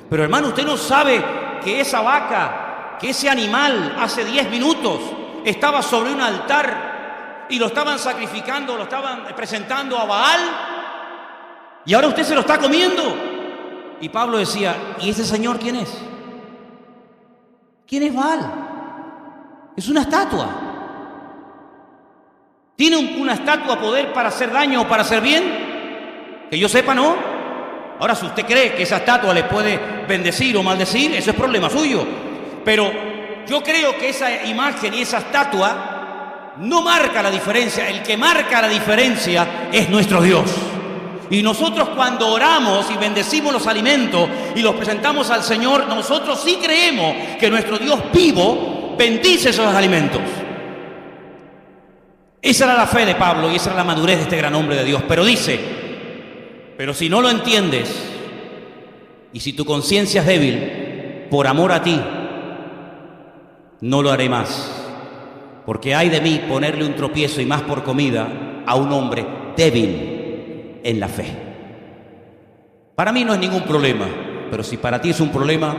Pero hermano, usted no sabe que esa vaca, que ese animal hace 10 minutos estaba sobre un altar y lo estaban sacrificando, lo estaban presentando a Baal, y ahora usted se lo está comiendo. Y Pablo decía: ¿y ese señor quién es? ¿Quién es Baal? Es una estatua. ¿Tiene una estatua poder para hacer daño o para hacer bien? Que yo sepa, no. Ahora, si usted cree que esa estatua le puede bendecir o maldecir, eso es problema suyo. Pero yo creo que esa imagen y esa estatua no marca la diferencia. El que marca la diferencia es nuestro Dios. Y nosotros, cuando oramos y bendecimos los alimentos y los presentamos al Señor, nosotros sí creemos que nuestro Dios vivo bendice esos alimentos. Esa era la fe de Pablo y esa era la madurez de este gran hombre de Dios. Pero dice: pero si no lo entiendes y si tu conciencia es débil, por amor a ti, no lo haré más. Porque hay de mí ponerle un tropiezo, y más por comida, a un hombre débil en la fe. Para mí no es ningún problema, pero si para ti es un problema,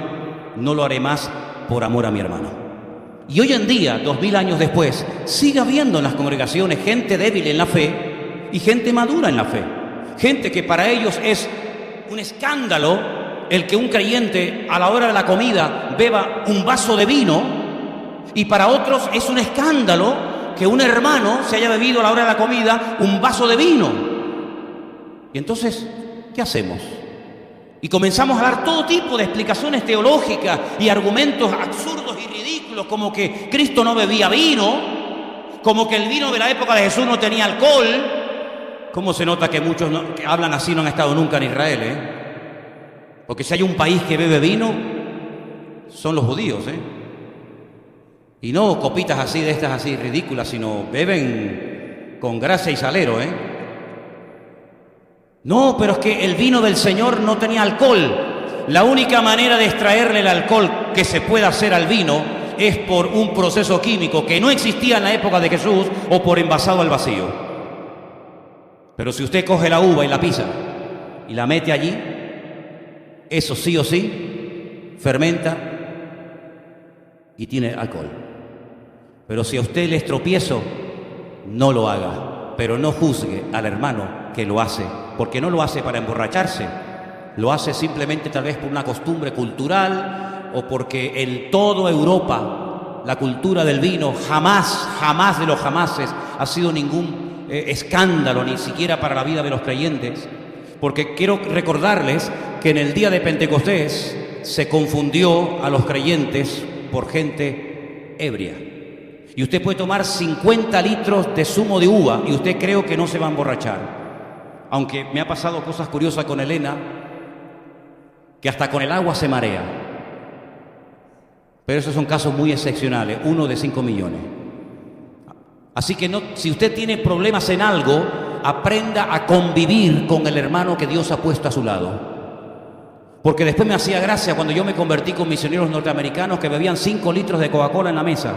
no lo haré más por amor a mi hermano. Y hoy en día, 2000 años después, sigue habiendo en las congregaciones gente débil en la fe y gente madura en la fe. Gente que para ellos es un escándalo el que un creyente a la hora de la comida beba un vaso de vino, y para otros es un escándalo que un hermano se haya bebido a la hora de la comida un vaso de vino. Y entonces, ¿qué hacemos? Y comenzamos a dar todo tipo de explicaciones teológicas y argumentos absurdos y ridículos, como que Cristo no bebía vino, como que el vino de la época de Jesús no tenía alcohol. ¿Cómo se nota que muchos que hablan así no han estado nunca en Israel, Porque si hay un país que bebe vino, son los judíos, Y no copitas así, de estas así ridículas, sino beben con gracia y salero, No, pero es que el vino del Señor no tenía alcohol. La única manera de extraerle el alcohol que se puede hacer al vino es por un proceso químico que no existía en la época de Jesús, o por envasado al vacío. Pero si usted coge la uva y la pisa y la mete allí, eso sí o sí fermenta y tiene alcohol. Pero si a usted le es tropiezo no lo haga, pero no juzgue al hermano que lo hace, porque no lo hace para emborracharse, lo hace simplemente tal vez por una costumbre cultural o porque en toda Europa la cultura del vino jamás de los jamases ha sido ningún escándalo, ni siquiera para la vida de los creyentes, porque quiero recordarles que en el día de Pentecostés se confundió a los creyentes por gente ebria. Y usted puede tomar 50 litros de zumo de uva y usted creo que no se va a emborrachar. Aunque me ha pasado cosas curiosas con Elena, que hasta con el agua se marea. Pero esos son casos muy excepcionales, 1 de 5 millones. Así que no, si usted tiene problemas en algo, aprenda a convivir con el hermano que Dios ha puesto a su lado. Porque después me hacía gracia cuando yo me convertí con misioneros norteamericanos que bebían 5 litros de Coca-Cola en la mesa.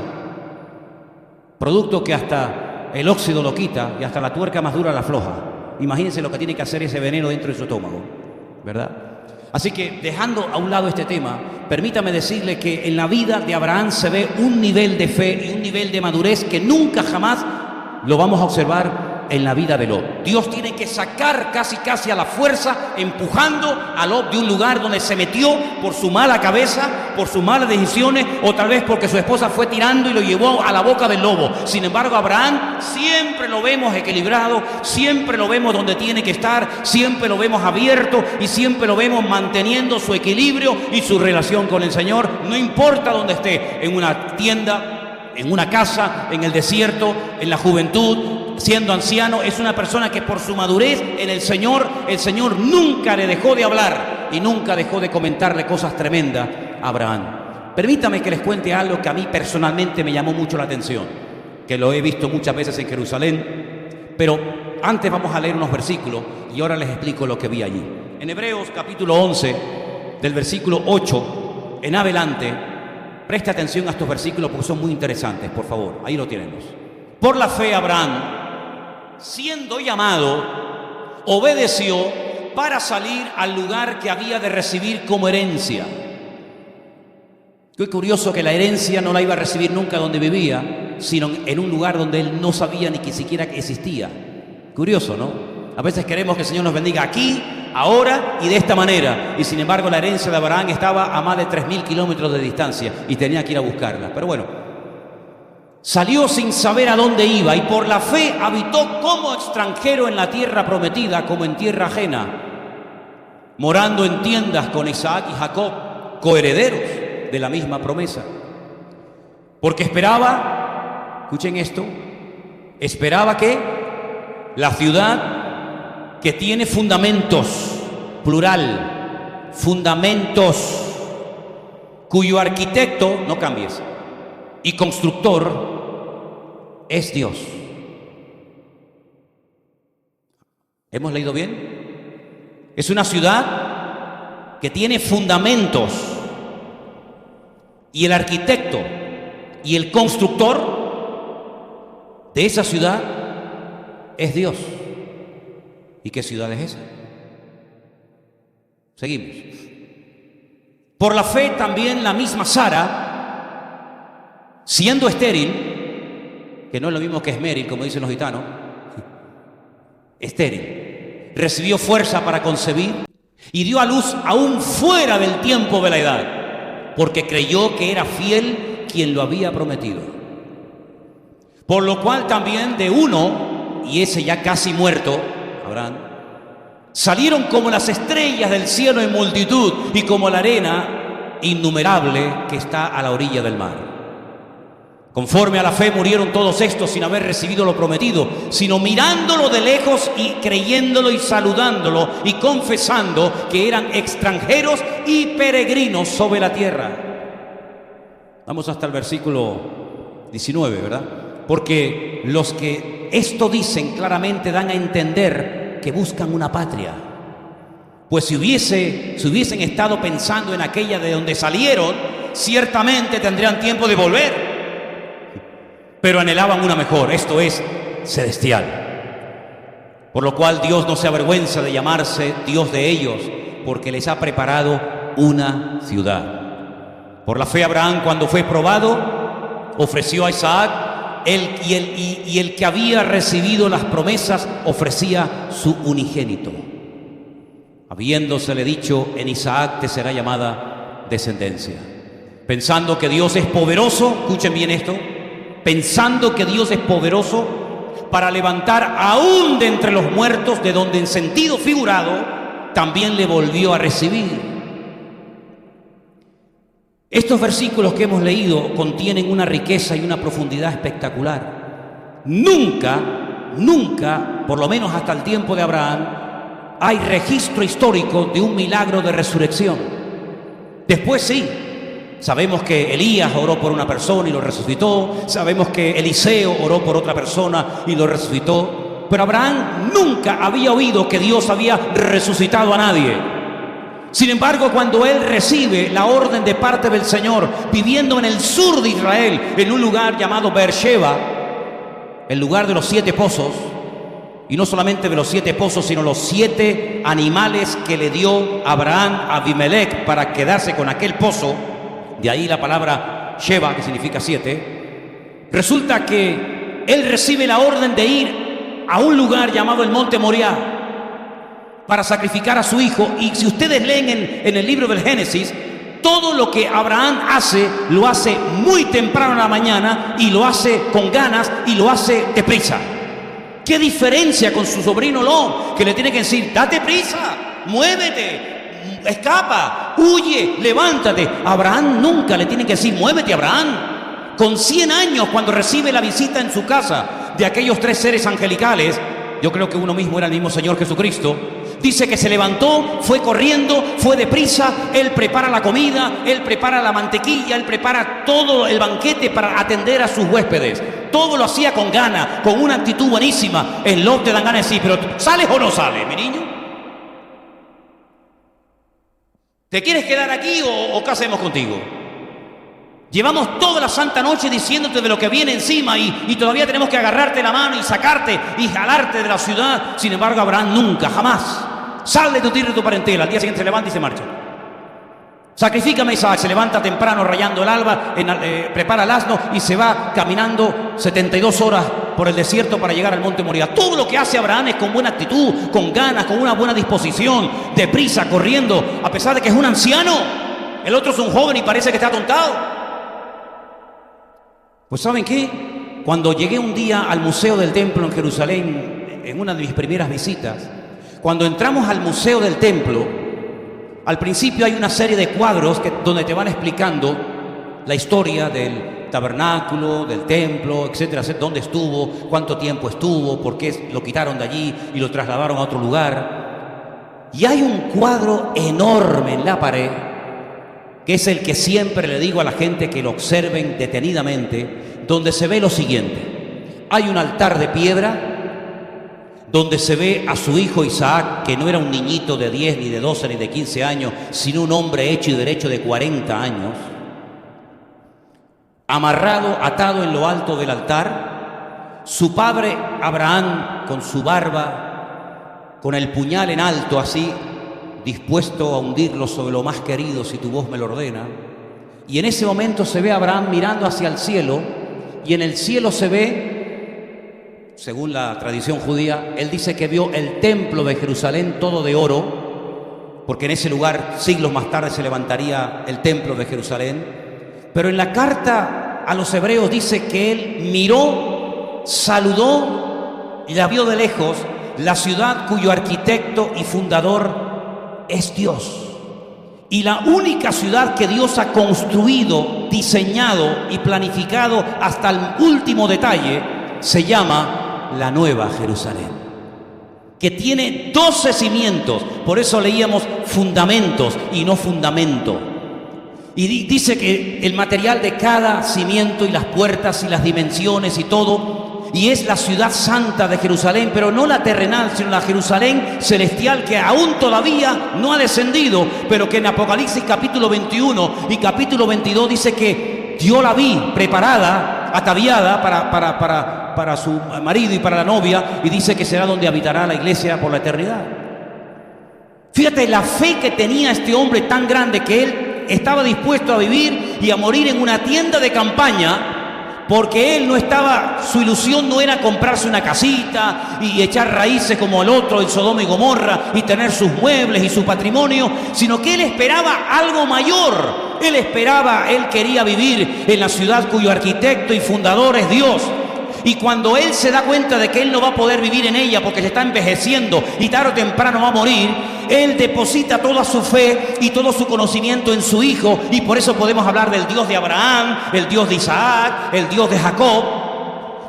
Producto que hasta el óxido lo quita y hasta la tuerca más dura la afloja. Imagínense lo que tiene que hacer ese veneno dentro de su estómago, ¿verdad? Así que, dejando a un lado este tema, permítame decirle que en la vida de Abraham se ve un nivel de fe y un nivel de madurez que nunca jamás lo vamos a observar en la vida de Lot. Dios tiene que sacar casi a la fuerza, empujando a Lot de un lugar donde se metió por su mala cabeza, por sus malas decisiones, o tal vez porque su esposa fue tirando y lo llevó a la boca del lobo. Sin embargo, Abraham siempre lo vemos equilibrado, siempre lo vemos donde tiene que estar, siempre lo vemos abierto y siempre lo vemos manteniendo su equilibrio y su relación con el Señor, no importa dónde esté, en una tienda, en una casa, en el desierto, en la juventud, siendo anciano. Es una persona que por su madurez en el Señor nunca le dejó de hablar y nunca dejó de comentarle cosas tremendas a Abraham. Permítame que les cuente algo que a mí personalmente me llamó mucho la atención, que lo he visto muchas veces en Jerusalén, pero antes vamos a leer unos versículos y ahora les explico lo que vi allí. En Hebreos capítulo 11, del versículo 8 en adelante, preste atención a estos versículos porque son muy interesantes, por favor, ahí lo tenemos. Por la fe Abraham, siendo llamado, obedeció para salir al lugar que había de recibir como herencia. Qué curioso que la herencia no la iba a recibir nunca donde vivía, sino en un lugar donde él no sabía ni que siquiera existía. Curioso, ¿no? A veces queremos que el Señor nos bendiga aquí, ahora y de esta manera. Y sin embargo la herencia de Abraham estaba a más de 3.000 kilómetros de distancia y tenía que ir a buscarla. Pero bueno, salió sin saber a dónde iba y por la fe habitó como extranjero en la tierra prometida, como en tierra ajena, morando en tiendas con Isaac y Jacob, coherederos de la misma promesa. Porque esperaba, escuchen esto, esperaba que la ciudad que tiene fundamentos, plural, fundamentos, cuyo arquitecto, no cambies, y constructor es Dios. ¿Hemos leído bien? Es una ciudad que tiene fundamentos y el arquitecto y el constructor de esa ciudad es Dios. ¿Y qué ciudad es esa? Seguimos. Por la fe también la misma Sara, siendo estéril, que no es lo mismo que esmeril, como dicen los gitanos, estéril, recibió fuerza para concebir y dio a luz aún fuera del tiempo de la edad, porque creyó que era fiel quien lo había prometido. Por lo cual también de uno, y ese ya casi muerto, Abraham, salieron como las estrellas del cielo en multitud y como la arena innumerable que está a la orilla del mar. Conforme a la fe murieron todos estos sin haber recibido lo prometido, sino mirándolo de lejos y creyéndolo y saludándolo y confesando que eran extranjeros y peregrinos sobre la tierra. Vamos hasta el versículo 19, ¿verdad? Porque los que esto dicen claramente dan a entender que buscan una patria. Pues si hubiesen estado pensando en aquella de donde salieron, ciertamente tendrían tiempo de volver. Pero anhelaban una mejor, esto es, celestial. Por lo cual Dios no se avergüenza de llamarse Dios de ellos, porque les ha preparado una ciudad. Por la fe Abraham, cuando fue probado, ofreció a Isaac el que había recibido las promesas ofrecía su unigénito. Habiéndosele dicho: en Isaac te será llamada descendencia. Pensando que Dios es poderoso, escuchen bien esto, pensando que Dios es poderoso para levantar aún de entre los muertos, de donde en sentido figurado también le volvió a recibir. Estos versículos que hemos leído contienen una riqueza y una profundidad espectacular. Nunca, por lo menos hasta el tiempo de Abraham, hay registro histórico de un milagro de resurrección. Después sí, sabemos que Elías oró por una persona y lo resucitó, sabemos que Eliseo oró por otra persona y lo resucitó, pero Abraham nunca había oído que Dios había resucitado a nadie. Sin embargo, cuando él recibe la orden de parte del Señor, viviendo en el sur de Israel, en un lugar llamado Beersheba, el lugar de los 7 pozos, y no solamente de los 7 pozos, sino los 7 animales que le dio Abraham a Abimelech para quedarse con aquel pozo, de ahí la palabra Sheba, que significa 7, resulta que él recibe la orden de ir a un lugar llamado el Monte Moriah para sacrificar a su hijo. Y si ustedes leen en el libro del Génesis, todo lo que Abraham hace, lo hace muy temprano en la mañana, y lo hace con ganas, y lo hace deprisa. ¿Qué diferencia con su sobrino Lot, que le tiene que decir: date prisa, muévete, escapa, huye, levántate? Abraham nunca le tiene que decir: muévete, Abraham. Con 100 años, cuando recibe la visita en su casa de aquellos 3 seres angelicales, yo creo que uno mismo era el mismo Señor Jesucristo, dice que se levantó, fue corriendo, fue deprisa. Él prepara la comida, él prepara la mantequilla, él prepara todo el banquete para atender a sus huéspedes. Todo lo hacía con gana, con una actitud buenísima. En Lot te dan ganas de decir: pero ¿sales o no sales, mi niño? ¿Te quieres quedar aquí o qué hacemos contigo? Llevamos toda la santa noche diciéndote de lo que viene encima y todavía tenemos que agarrarte la mano y sacarte y jalarte de la ciudad. Sin embargo, Abraham nunca, jamás. Sal de tu tierra y tu parentela. Al día siguiente se levanta y se marcha. Sacrifícame, Isaac. Se levanta temprano, rayando el alba, prepara el asno y se va caminando 72 horas por el desierto para llegar al Monte Moriah. Todo lo que hace Abraham es con buena actitud, con ganas, con una buena disposición, deprisa, corriendo, a pesar de que es un anciano. El otro es un joven y parece que está atontado. Pues ¿saben qué? Cuando llegué un día al Museo del Templo en Jerusalén, en una de mis primeras visitas, cuando entramos al Museo del Templo, al principio hay una serie de cuadros donde te van explicando la historia del tabernáculo, del templo, etcétera, dónde estuvo, cuánto tiempo estuvo, por qué lo quitaron de allí y lo trasladaron a otro lugar. Y hay un cuadro enorme en la pared, que es el que siempre le digo a la gente que lo observen detenidamente, donde se ve lo siguiente. Hay un altar de piedra donde se ve a su hijo Isaac, que no era un niñito de 10, ni de 12, ni de 15 años, sino un hombre hecho y derecho de 40 años, amarrado, atado en lo alto del altar. Su padre Abraham, con su barba, con el puñal en alto así, dispuesto a hundirlo sobre lo más querido, si tu voz me lo ordena. Y en ese momento se ve a Abraham mirando hacia el cielo, y en el cielo se ve, según la tradición judía, él dice que vio el templo de Jerusalén todo de oro, porque en ese lugar siglos más tarde se levantaría el templo de Jerusalén. Pero en la carta a los hebreos dice que él miró, saludó y la vio de lejos, la ciudad cuyo arquitecto y fundador es Dios. Y la única ciudad que Dios ha construido, diseñado y planificado hasta el último detalle se llama la Nueva Jerusalén, que tiene 12 cimientos. Por eso leíamos fundamentos y no fundamento. Y dice que el material de cada cimiento y las puertas y las dimensiones y todo, y es la ciudad santa de Jerusalén, pero no la terrenal, sino la Jerusalén celestial, que aún todavía no ha descendido, pero que en Apocalipsis capítulo 21 y capítulo 22 dice que yo la vi preparada, ataviada para su marido y para la novia, y dice que será donde habitará la iglesia por la eternidad. Fíjate la fe que tenía este hombre tan grande, que él estaba dispuesto a vivir y a morir en una tienda de campaña porque él no estaba, su ilusión no era comprarse una casita y echar raíces como el otro, el Sodoma y Gomorra, y tener sus muebles y su patrimonio, sino que él esperaba algo mayor. Él quería vivir en la ciudad cuyo arquitecto y fundador es Dios. Y cuando él se da cuenta de que él no va a poder vivir en ella porque se está envejeciendo y tarde o temprano va a morir, él deposita toda su fe y todo su conocimiento en su hijo, y por eso podemos hablar del Dios de Abraham, el Dios de Isaac, el Dios de Jacob.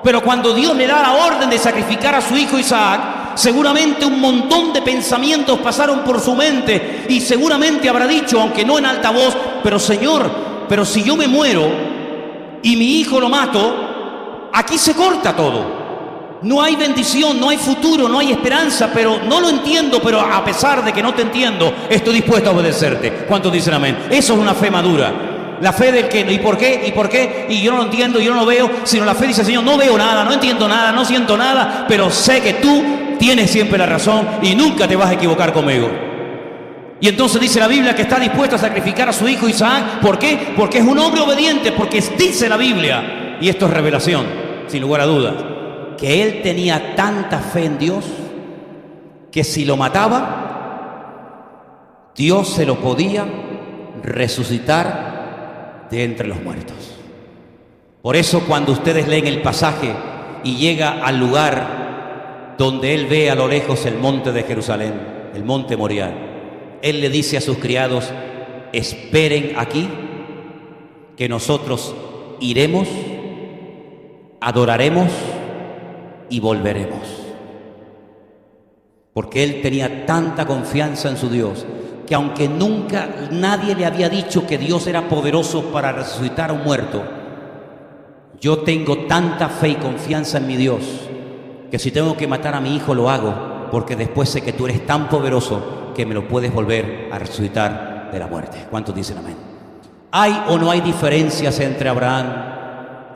Pero cuando Dios le da la orden de sacrificar a su hijo Isaac, seguramente un montón de pensamientos pasaron por su mente, y seguramente habrá dicho, aunque no en alta voz: pero Señor, pero si yo me muero y mi hijo lo mato, aquí se corta todo. No hay bendición, no hay futuro, no hay esperanza, pero no lo entiendo, pero a pesar de que no te entiendo, estoy dispuesto a obedecerte. ¿Cuántos dicen amén? Eso es una fe madura. La fe del que, ¿y por qué? ¿Y por qué? Y yo no lo entiendo, yo no lo veo, sino la fe dice: Señor, no veo nada, no entiendo nada, no siento nada, pero sé que tú tienes siempre la razón y nunca te vas a equivocar conmigo. Y entonces dice la Biblia que está dispuesto a sacrificar a su hijo Isaac. ¿Por qué? Porque es un hombre obediente, porque dice la Biblia, y esto es revelación, sin lugar a dudas, que él tenía tanta fe en Dios que si lo mataba, Dios se lo podía resucitar de entre los muertos. Por eso cuando ustedes leen el pasaje y llega al lugar donde él ve a lo lejos el monte de Jerusalén, el monte Moriah, él le dice a sus criados: esperen aquí, que nosotros iremos, adoraremos y volveremos. Porque él tenía tanta confianza en su Dios, que aunque nunca nadie le había dicho que Dios era poderoso para resucitar a un muerto, yo tengo tanta fe y confianza en mi Dios, que si tengo que matar a mi hijo lo hago, porque después sé que tú eres tan poderoso que me lo puedes volver a resucitar de la muerte. ¿Cuántos dicen amén? ¿Hay o no hay diferencias entre Abraham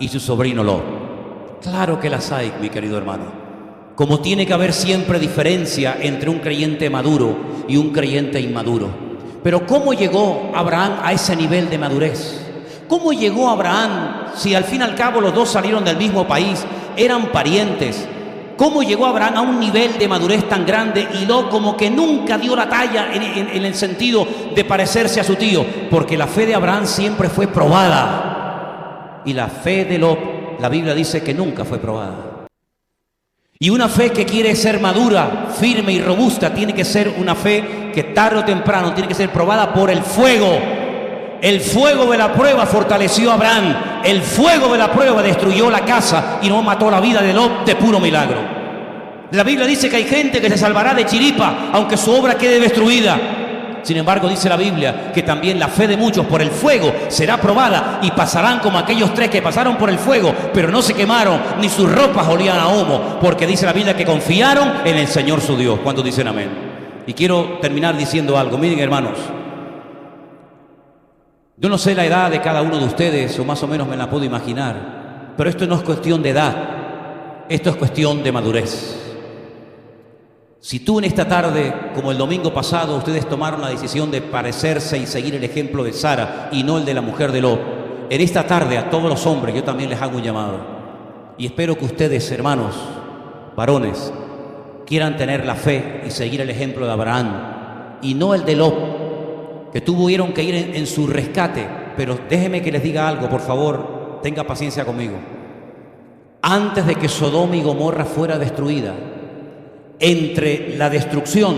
y su sobrino Lot? Claro que las hay, mi querido hermano. Como tiene que haber siempre diferencia entre un creyente maduro y un creyente inmaduro. Pero ¿cómo llegó Abraham a ese nivel de madurez? ¿Cómo llegó Abraham si al fin y al cabo los dos salieron del mismo país, eran parientes? ¿Cómo llegó Abraham a un nivel de madurez tan grande y Lot como que nunca dio la talla en el sentido de parecerse a su tío? Porque la fe de Abraham siempre fue probada y la fe de Lot, la Biblia dice que nunca fue probada. Y una fe que quiere ser madura, firme y robusta, tiene que ser una fe que tarde o temprano tiene que ser probada por el fuego. El fuego de la prueba fortaleció a Abraham. El fuego de la prueba destruyó la casa y no mató la vida de Lot de puro milagro. La Biblia dice que hay gente que se salvará de chiripa, aunque su obra quede destruida. Sin embargo, dice la Biblia que también la fe de muchos por el fuego será probada y pasarán como aquellos tres que pasaron por el fuego, pero no se quemaron, ni sus ropas olían a humo, porque dice la Biblia que confiaron en el Señor su Dios. ¿Cuántos dicen amén? Y quiero terminar diciendo algo. Miren, hermanos, yo no sé la edad de cada uno de ustedes, o más o menos me la puedo imaginar, pero esto no es cuestión de edad, esto es cuestión de madurez. Si tú en esta tarde, como el domingo pasado, ustedes tomaron la decisión de parecerse y seguir el ejemplo de Sara y no el de la mujer de Lot, en esta tarde a todos los hombres yo también les hago un llamado. Y espero que ustedes, hermanos, varones, quieran tener la fe y seguir el ejemplo de Abraham y no el de Lot, que tuvieron que ir en su rescate. Pero déjenme que les diga algo, por favor, tenga paciencia conmigo. Antes de que Sodoma y Gomorra fuera destruida, entre la destrucción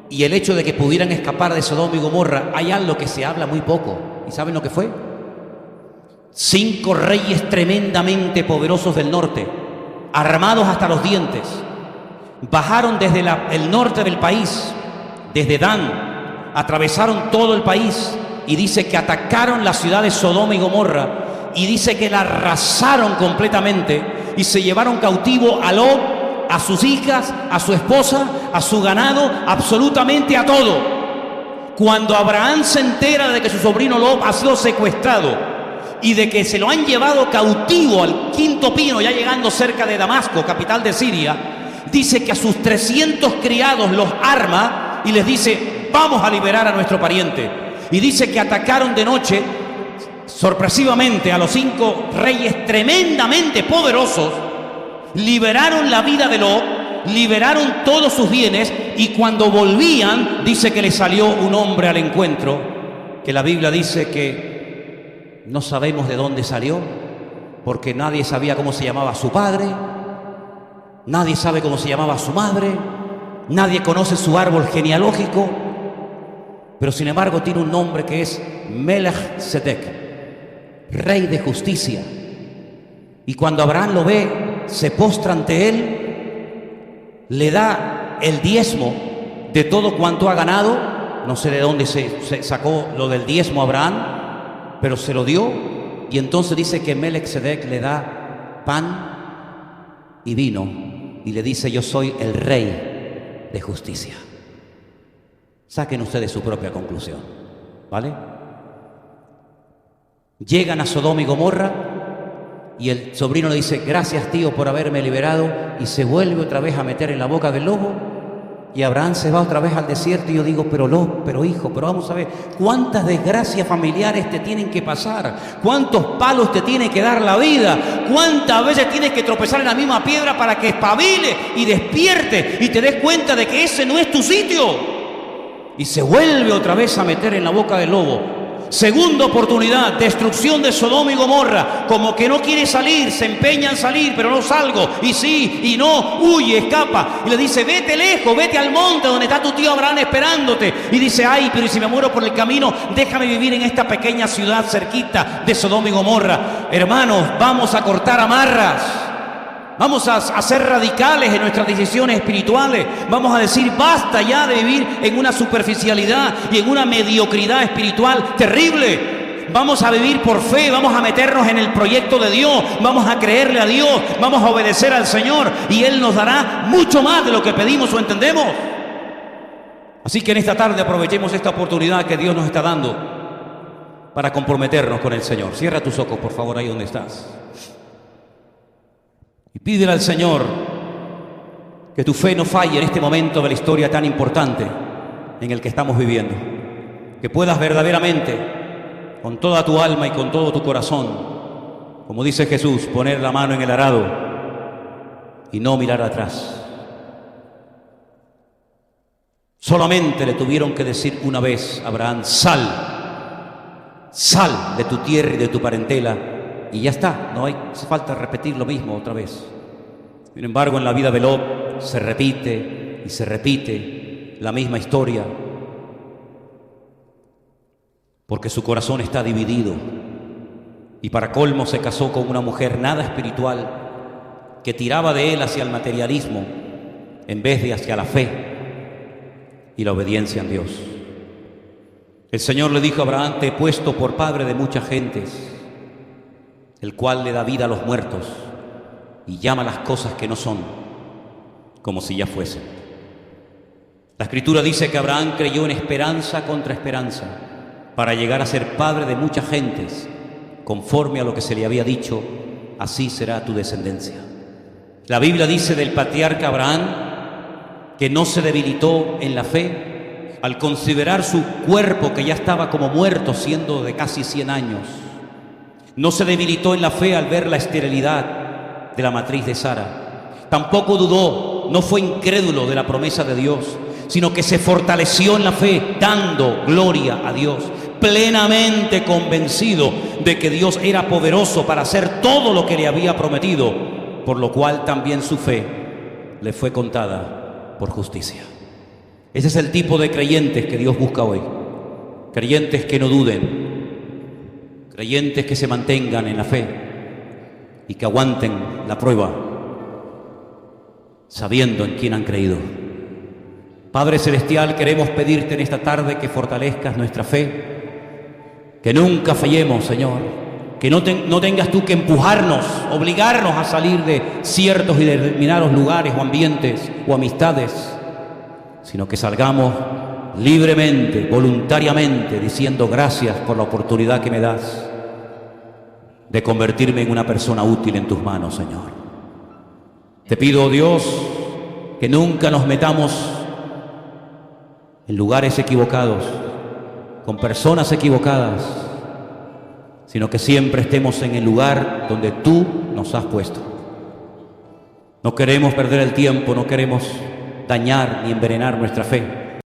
y el hecho de que pudieran escapar de Sodoma y Gomorra, hay algo que se habla muy poco. ¿Y saben lo que fue? 5 reyes tremendamente poderosos del norte, armados hasta los dientes, bajaron desde el norte del país, desde Dan, atravesaron todo el país y dice que atacaron la ciudad de Sodoma y Gomorra y dice que la arrasaron completamente y se llevaron cautivo a Lot, a sus hijas, a su esposa, a su ganado, absolutamente a todo. Cuando Abraham se entera de que su sobrino Lot ha sido secuestrado y de que se lo han llevado cautivo al quinto pino, ya llegando cerca de Damasco, capital de Siria, dice que a sus 300 criados los arma y les dice: vamos a liberar a nuestro pariente. Y dice que atacaron de noche, sorpresivamente a los 5 reyes tremendamente poderosos, liberaron la vida de Lot, liberaron todos sus bienes, y cuando volvían, dice que le salió un hombre al encuentro, que la Biblia dice que no sabemos de dónde salió, porque nadie sabía cómo se llamaba su padre, nadie sabe cómo se llamaba su madre, nadie conoce su árbol genealógico, pero sin embargo tiene un nombre que es Melech-Sedec, rey de justicia. Y cuando Abraham lo ve, se postra ante él, le da el diezmo de todo cuanto ha ganado. No sé de dónde se sacó lo del diezmo a Abraham, pero se lo dio. Y entonces dice que Melech-Sedec le da pan y vino y le dice: yo soy el rey de justicia. Saquen ustedes su propia conclusión, ¿vale? Llegan a Sodoma y Gomorra y el sobrino le dice: gracias, tío, por haberme liberado, y se vuelve otra vez a meter en la boca del lobo. Y Abraham se va otra vez al desierto. Y yo digo: pero hijo, pero vamos a ver, ¿cuántas desgracias familiares te tienen que pasar? ¿Cuántos palos te tiene que dar la vida? ¿Cuántas veces tienes que tropezar en la misma piedra para que espabile y despierte y te des cuenta de que ese no es tu sitio? Y se vuelve otra vez a meter en la boca del lobo. Segunda oportunidad, destrucción de Sodoma y Gomorra. Como que no quiere salir, se empeña en salir, pero no salgo. Y sí, y no, huye, escapa. Y le dice: vete lejos, vete al monte donde está tu tío Abraham esperándote. Y dice: ay, pero si me muero por el camino, déjame vivir en esta pequeña ciudad cerquita de Sodoma y Gomorra. Hermanos, vamos a cortar amarras. Vamos a ser radicales en nuestras decisiones espirituales. Vamos a decir: basta ya de vivir en una superficialidad y en una mediocridad espiritual terrible. Vamos a vivir por fe, vamos a meternos en el proyecto de Dios, vamos a creerle a Dios, vamos a obedecer al Señor, y Él nos dará mucho más de lo que pedimos o entendemos. Así que en esta tarde aprovechemos esta oportunidad que Dios nos está dando para comprometernos con el Señor. Cierra tus ojos, por favor, ahí donde estás. Y pídele al Señor que tu fe no falle en este momento de la historia tan importante en el que estamos viviendo. Que puedas verdaderamente, con toda tu alma y con todo tu corazón, como dice Jesús, poner la mano en el arado y no mirar atrás. Solamente le tuvieron que decir una vez a Abraham: sal de tu tierra y de tu parentela. Y ya está, no hace falta repetir lo mismo otra vez. Sin embargo, en la vida de Lot se repite y se repite la misma historia, porque su corazón está dividido. Y para colmo se casó con una mujer nada espiritual, que tiraba de él hacia el materialismo en vez de hacia la fe y la obediencia a Dios. El Señor le dijo a Abraham: te he puesto por padre de muchas gentes, el cual le da vida a los muertos y llama las cosas que no son como si ya fuesen. La Escritura dice que Abraham creyó en esperanza contra esperanza para llegar a ser padre de muchas gentes, conforme a lo que se le había dicho: así será tu descendencia. La Biblia dice del patriarca Abraham que no se debilitó en la fe al considerar su cuerpo, que ya estaba como muerto, siendo de casi 100 años. No se debilitó en la fe al ver la esterilidad de la matriz de Sara. Tampoco dudó, no fue incrédulo de la promesa de Dios, sino que se fortaleció en la fe, dando gloria a Dios, plenamente convencido de que Dios era poderoso para hacer todo lo que le había prometido, por lo cual también su fe le fue contada por justicia. Ese es el tipo de creyentes que Dios busca hoy. Creyentes que no duden, creyentes que se mantengan en la fe y que aguanten la prueba, sabiendo en quién han creído. Padre Celestial, queremos pedirte en esta tarde que fortalezcas nuestra fe, que nunca fallemos, Señor, que no tengas tú que empujarnos, obligarnos a salir de ciertos y determinados lugares o ambientes o amistades, sino que salgamos libremente, voluntariamente, diciendo: gracias por la oportunidad que me das de convertirme en una persona útil en tus manos, Señor. Te pido, oh Dios, que nunca nos metamos en lugares equivocados, con personas equivocadas, sino que siempre estemos en el lugar donde tú nos has puesto. No queremos perder el tiempo, no queremos dañar ni envenenar nuestra fe.